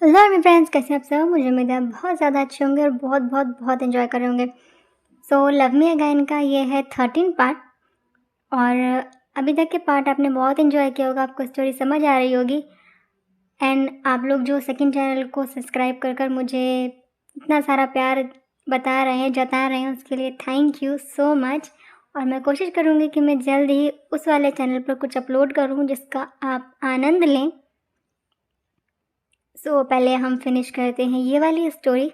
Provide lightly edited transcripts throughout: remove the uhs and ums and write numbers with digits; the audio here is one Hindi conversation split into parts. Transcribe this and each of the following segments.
हेलो मेरे फ्रेंड्स, कैसे आप सब? मुझे उम्मीद है आप बहुत ज़्यादा अच्छे होंगे और बहुत बहुत बहुत एंजॉय कर रहे होंगे। सो लव मी अगेन का ये है 13 पार्ट। और अभी तक के पार्ट आपने बहुत एंजॉय किया होगा, आपको स्टोरी समझ आ रही होगी। एंड आप लोग जो सेकंड चैनल को सब्सक्राइब कर कर मुझे इतना सारा प्यार बता रहे हैं, जता रहे हैं, उसके लिए थैंक यू सो मच। और मैं कोशिश करूँगी कि मैं जल्द ही उस वाले चैनल पर कुछ अपलोड करूँ जिसका आप आनंद लें। पहले हम फिनिश करते हैं ये वाली स्टोरी।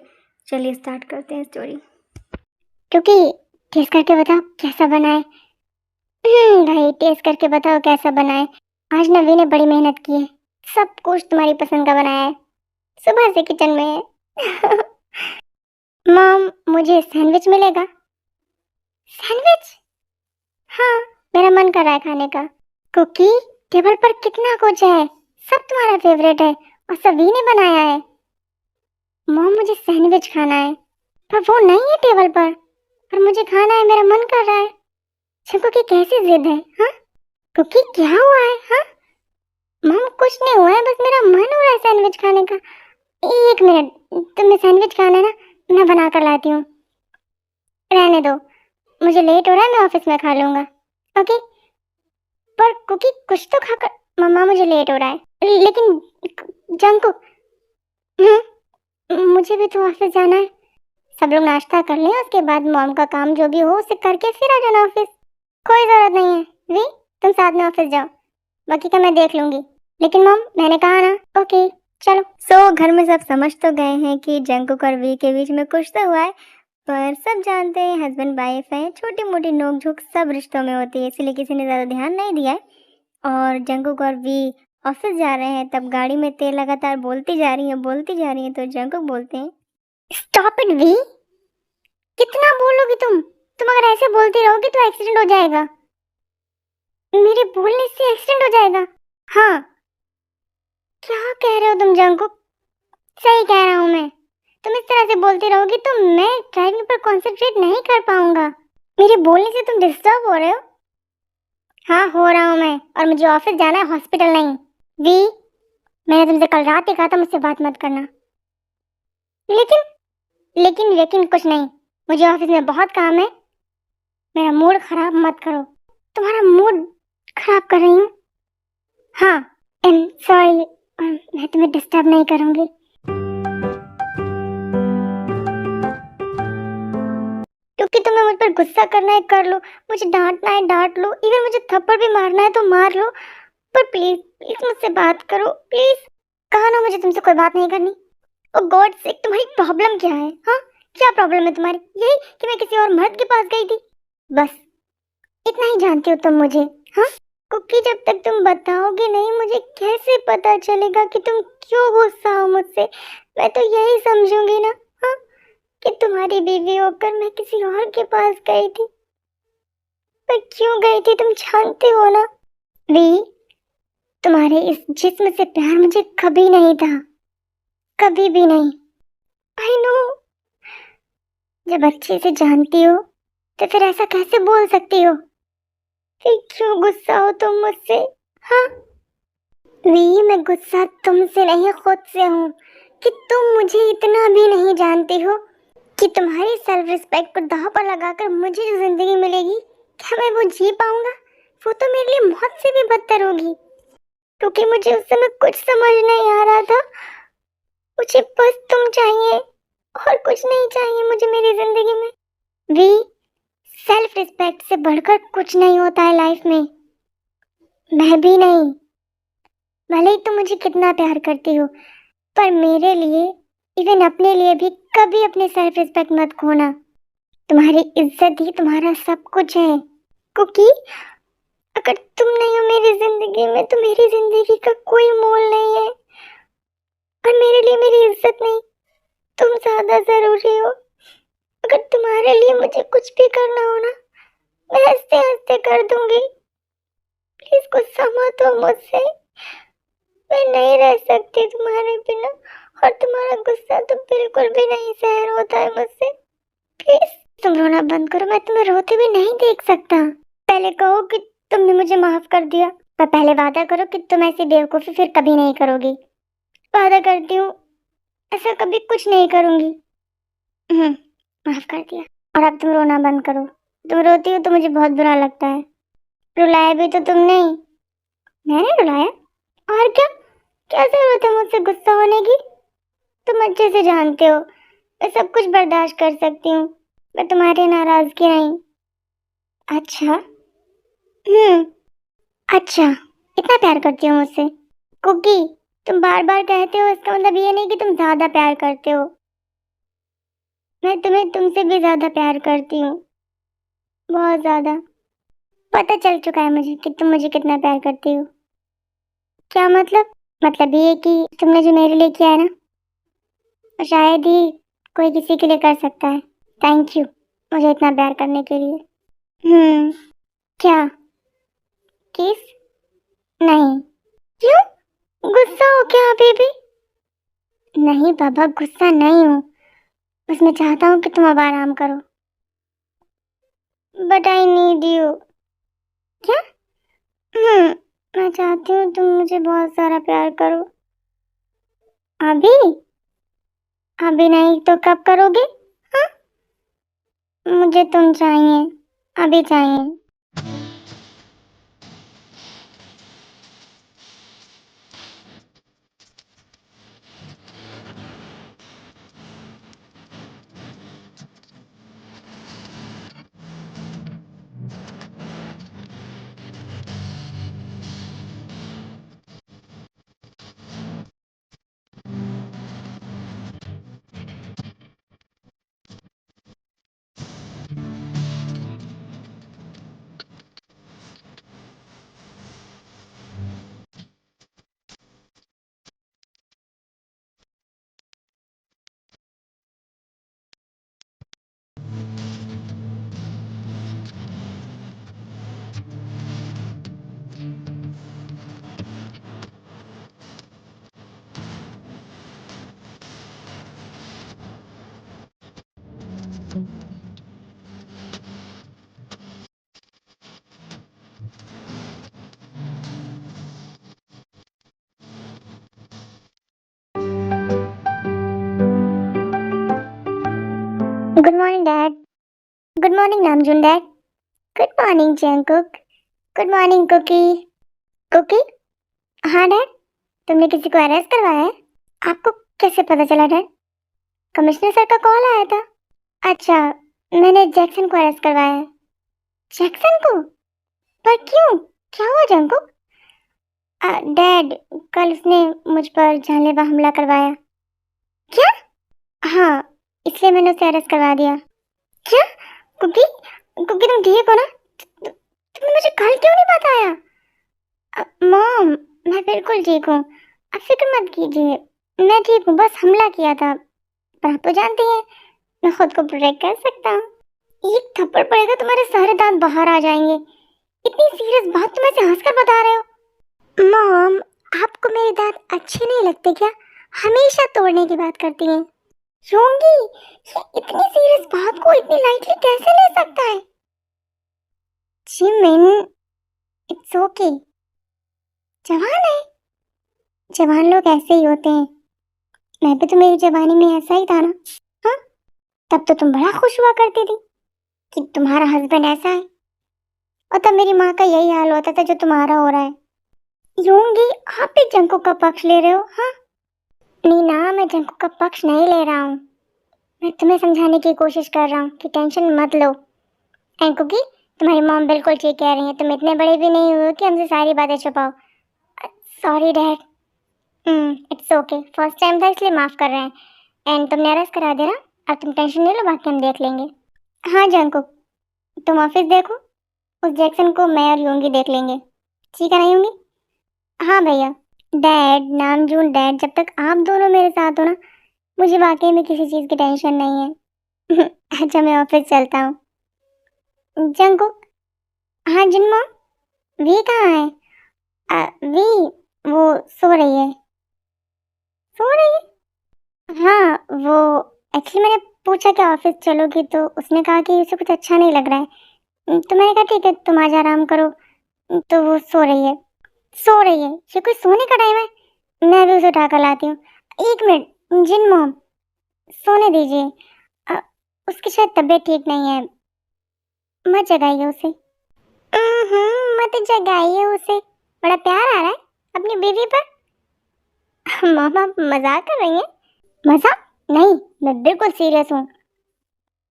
चलिए स्टार्ट करते हैं स्टोरी। क्योंकि टेस्ट करके बताओ कैसा बना है। भाई टेस्ट करके बताओ कैसा बना है। आज नवी ने बड़ी मेहनत की है, सब कुछ तुम्हारी पसंद का बनाया है, सुबह से किचन में है। मॉम, मुझे सैंडविच मिलेगा? सैंडविच? हाँ, मेरा मन कर रहा है खाने का। कुकी, टेबल पर कितना कुछ है, सब तुम्हारा फेवरेट है और सभी ने बनाया है। मॉम, मुझे सैंडविच खाना है, पर वो नहीं है टेबल पर मुझे खाना है, मेरा मन कर रहा है। कुकी कैसी जिद है? हाँ कुकी, क्या हुआ है? हाँ मॉम, कुछ नहीं हुआ है, बस मेरा मन हो रहा है सैंडविच खाने का। एक मिनट, तुम्हें सैंडविच खाना है ना, मैं बना कर लाती हूँ। रहने दो, मुझे लेट हो रहा है, मैं ऑफिस में खा लूंगा। ओके, पर कुकी कुछ तो खाकर। मम्मा, मुझे लेट हो रहा है, लेकिन जंकु। मुझे भी तो ऑफिस जाना है। सब लोग नाश्ता कर लें, उसके बाद मॉम का काम जो भी हो उसे करके फिर आ जाना ऑफिस। कोई जरूरत नहीं है वी, तुम साथ में ऑफिस जाओ, बाकी का मैं देख लूंगी। लेकिन मॉम, मैंने कहा ना। ओके चलो। घर में सब समझ तो गए हैं कि जंकुक और वी के बीच में कुछ तो हुआ है। पर सब जानते हैं हस्बैंड वाइफ है, छोटी मोटी नोक झोंक सब रिश्तों में होती है, इसलिए किसी ने ज़्यादा ध्यान नहीं दिया है। और जंकुक और वी ऑफिस जा रहे हैं, तब गाड़ी में तेल लगातार बोलती जा रही है तो जंकुक बोलते हैं, स्टॉप इट वी, कितना बोलोगी तुम अगर ऐसे बोलती रहोगी तो एक्सीडेंट हो जाएगा। मेरे बोलने से एक्सीडेंट हो जाएगा? हाँ, क्या कह रहे हो तुम जंकुक? सही कह रहा हूँ मैं। तुम इस तरह से बोलती रहोगी तो मैं ड्राइविंग पर कंसंट्रेट नहीं कर पाऊंगा। मेरे बोलने से तुम डिस्टर्ब हो रहे हो? हाँ, हो रहा हूँ मैं, और मुझे ऑफिस जाना है, हॉस्पिटल नहीं। वी, मैंने तुमसे कल रात ही कहा था मुझसे बात मत करना। लेकिन लेकिन कुछ नहीं, मुझे ऑफिस में बहुत काम है। मेरा मूड खराब मत करो। तुम्हारा मूड खराब कर रही हूँ? हाँ, एम सॉरी, मैं तुम्हें डिस्टर्ब नहीं करूंगी। क्योंकि तुम्हें मुझ पर गुस्सा करना है कर लो, मुझे डांटना है डांट लो, इवन मुझे थप्पड़ भी मारना है तो मार लो, पर प्लीज प्लीज मुझसे बात करो प्लीज। कहा ना मुझे तुमसे कोई बात नहीं करनी। ओ गॉड से, तुम्हारी प्रॉब्लम क्या है? हाँ, क्या प्रॉब्लम है तुम्हारी? यही कि मैं किसी और मर्द के पास गई थी, बस इतना ही जानती हो तुम मुझे। हाँ कुकी, जब तक तुम बताओगे नहीं मुझे कैसे पता चलेगा कि तुम क्यों गुस्सा हो मुझसे? मैं तो यही समझूंगी ना, हाँ, कि तुम्हारी बीवी होकर मैं किसी और के पास गई थी। पर क्यों गई थी तुम जानते हो ना वी, तुम्हारे इस जिस्म से प्यार मुझे कभी नहीं था, कभी भी नहीं। आई नो, जब अच्छे से जानती हो तो फिर ऐसा कैसे बोल सकती हो? फिर क्यों गुस्सा हो तुम मुझसे? हाँ वी, मैं गुस्सा तुमसे नहीं खुद से हूँ कि तुम मुझे इतना भी नहीं जानती हो कि तुम्हारी सेल्फ रिस्पेक्ट को दांव पर लगाकर मुझे जो जिंदगी मिलेगी, क्या मैं वो जी पाऊंगा? वो तो मेरे लिए मौत से भी बदतर होगी। क्योंकि मुझे उस समय कुछ समझ नहीं आ रहा था, मुझे बस तुम चाहिए और कुछ नहीं चाहिए मुझे मेरी जिंदगी में। वी, सेल्फ रिस्पेक्ट से बढ़कर कुछ नहीं होता है लाइफ में। मैं भी नहीं, भले ही तुम मुझे कितना प्यार करती हो, पर मेरे लिए, इवन अपने लिए भी कभी अपने सेल्फ रिस्पेक्ट मत खोना। तुम्हारी इज्जत ही तुम्हारा सब कुछ है। कुकी, अगर तुम नहीं हो मेरी जिंदगी में तो मेरी जिंदगी का कोई मोल नहीं है, और मेरे लिए मेरी इज्जत नहीं, तुम ज्यादा जरूरी हो। अगर तुम्हारे लिए मुझे कुछ भी करना हो ना, मैं हंसते हंसते कर दूंगी। प्लीज गुस्सा मत हो मुझसे, मैं नहीं रह सकती तुम्हारे बिना, और तुम्हारा गुस्सा तो बिल्कुल भी नहीं सहन होता है मुझसे। प्लीज तुम रोना बंद करो, मैं तुम्हें रोते हुए नहीं देख सकता। पहले कहो कि तुमने मुझे माफ कर दिया, पर पहले वादा करो कि तुम ऐसी बेवकूफी फिर कभी नहीं करोगी। वादा करती हूँ, ऐसा कभी कुछ नहीं करूँगी। माफ़ कर दिया। और अब तुम रोना बंद करो। तुम रोती हो तो मुझे बहुत बुरा लगता है। रुलाया भी तो तुमने ही। मैंने रुलाया? और क्या? क्या ज़रूरत है मुझसे गुस्सा होने की? तुम अच्छे से जानते हो मैं सब कुछ बर्दाश्त कर सकती हूँ, पर तुम्हारी नाराज़गी नहीं। अच्छा? अच्छा, इतना प्यार करती हो मुझसे? कुकी, तुम बार-बार कहते हो इसका मतलब ये नहीं कि तुम ज़्यादा प्यार करते हो। मैं तुम्हें तुमसे भी ज़्यादा प्यार करती हूँ, बहुत ज़्यादा। पता चल चुका है मुझे कि तुम मुझे कितना प्यार करती हो। क्या मतलब? मतलब ये कि तुमने जो मेरे लिए किया है ना, वो शायद ही कोई किसी के लिए कर सकता है। थैंक यू, मुझे इतना प्यार करने के लिए। क्या? किस? नहीं। क्यों? गुस्सा हो क्या अभी भी? नहीं बाबा, गुस्सा नहीं हूँ। बस मैं चाहता हूँ कि तुम अब आराम करो। But I need you. क्या? मैं चाहती हूँ तुम मुझे बहुत सारा प्यार करो। अभी? अभी नहीं तो कब करोगे? हाँ? मुझे तुम चाहिए, अभी चाहिए। Good morning dad. Good morning Namjoon dad. Good morning Jungkook. Good morning cookie. Cookie? हाँ डैड। तुमने किसी को अरेस्ट करवाया है? आपको कैसे पता चला डैड? कमिश्नर सर का कॉल आया था। अच्छा, मैंने जैक्सन को अरेस्ट करवाया है। जैक्सन को? पर क्यों? क्या हुआ जंगकुक? डैड, कल उसने मुझ पर जानलेवा हमला करवाया। क्या? हाँ, इसलिए मैंने उसे अरेस्ट करवा दिया। क्या? कुकी? कुकी तुम ठीक हो ना? तुमने मुझे कल क्यों नहीं बताया? मॉम, मैं बिल्कुल ठीक हूँ। आप फिक्र मत कीजिए। मैं ठीक हूँ, बस हमला किया था। पर आप तो जानती हैं, मैं खुद को प्रोटेक्ट कर सकता हूँ। एक थप्पड़ पड़ेगा तुम्हारे सारे दांत बाहर आ जाएंगे। इतनी सीरियस बात तुम ऐसे हंसकर बता रहे हो? मॉम, आपको मेरे दांत अच्छे नहीं लगते क्या? हमेशा तोड़ने की बात करती हैं। योंगी, ये इतनी सीरियस बात को इतनी लाइटली कैसे ले सकता है? Jimin, it's okay. जवान है। जवान लोग ऐसे ही होते हैं। मैं भी तो मेरी जवानी में ऐसा ही था ना। हाँ, तब तो तुम बड़ा खुश हुआ करती थी कि तुम्हारा हस्बैंड ऐसा है, और तब मेरी माँ का यही हाल होता था जो तुम्हारा हो रहा है। योंगी, आप भी जंको का पक्ष ले रहे हो? हाँ? नीना, मैं जंको का पक्ष नहीं ले रहा हूँ। मैं तुम्हें समझाने की कोशिश कर रहा हूँ कि टेंशन मत लो। एंड कुकी, तुम्हारी मॉम बिल्कुल ठीक कह रही है। तुम इतने बड़े भी नहीं हुए कि हमसे सारी बातें छुपाओ। Sorry dad. It's okay, first time था इसलिए माफ़ कर रहे हैं। एंड तुमने अरेस्ट करा दिया ना, अब तुम टेंशन नहीं लो, बाकी हम देख लेंगे। हाँ जंकुक, तुम ऑफिस देखो, उस जैक्सन को मैं और योंगी देख लेंगे। ठीक है ना योंगी? हाँ भैया। डैड, नामजून डैड, जब तक आप दोनों मेरे साथ हो ना, मुझे वाकई में किसी चीज़ की टेंशन नहीं है। अच्छा, मैं ऑफिस चलता हूँ। जंकुक? हाँ जिन्मा, वी कहाँ है? वी, वो सो रही है। सो रही है? हाँ, वो एक्चुअली मैंने पूछा कि ऑफिस चलोगी, तो उसने कहा कि उसे कुछ अच्छा नहीं लग रहा है। तो मैंने कहा ठीक है, तुम आज आराम करो। तो वो सो रही है। सो रही है? ये कोई सोने का टाइम है? मैं भी उसे उठा कर लाती हूँ। एक मिनट, जिन मॉम, सोने दीजिए। अ, उसकी शायद तबीयत ठीक नहीं है, मत जगाइए उसे। मत जगाइए उसे। बड़ा प्यार आ रहा है अपनी बीवी पर। मॉम, आप मजाक कर रही हैं? मजाक नहीं, मैं बिल्कुल सीरियस हूँ।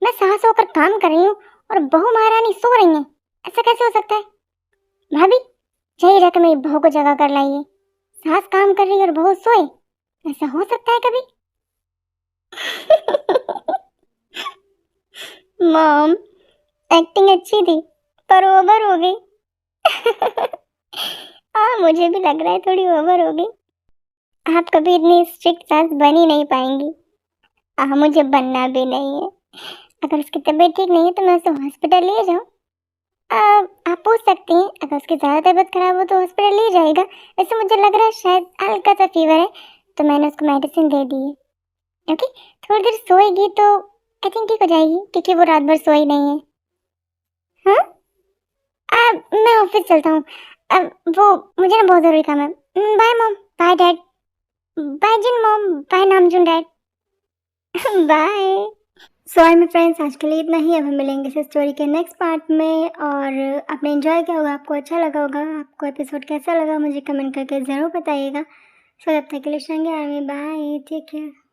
मैं सास होकर काम कर रही हूँ और बहू महारानी सो रही हैं। ऐसा कैसे हो सकता है? भाभी, जाइए जाकर मेरी बहू को जगा कर लाइए। सास काम कर रही है और बहू सोए, ऐसा हो सकता है कभी? मॉम, एक्टिंग अच्छी थी पर ओवर हो गई। हाँ, मुझे भी लग रहा है थोड़ी ओवर हो गई। आप कभी इतनी स्ट्रिक्ट सास बन ही नहीं पाएंगी। मुझे बनना भी नहीं है। अगर उसकी तबीयत ठीक नहीं है तो मैं उसे हॉस्पिटल ले जाऊँ? आप पूछ सकती हैं, अगर उसकी ज़्यादा तबीयत खराब हो तो हॉस्पिटल ले जाएगा। वैसे मुझे लग रहा है शायद हल्का सा फीवर है, तो मैंने उसको मेडिसिन दे दी है। ओके, थोड़ी देर सोएगी तो आई थिंक ठीक हो जाएगी, क्योंकि वो रात भर सोई नहीं है। हाँ, मैं ऑफिस चलता हूँ। अब वो मुझे ना बहुत ज़रूरी काम है। Bye mom, bye dad, bye Jin mom, bye Namjoon dad. Bye. So hi my friends, आज के लिए इतना ही। अब हम मिलेंगे इस स्टोरी के नेक्स्ट पार्ट में, और आपने एंजॉय किया होगा, आपको अच्छा लगा होगा। आपको एपिसोड कैसा लगा मुझे कमेंट करके ज़रूर बताइएगा। सो तब तक के लिए बाय, टेक केयर।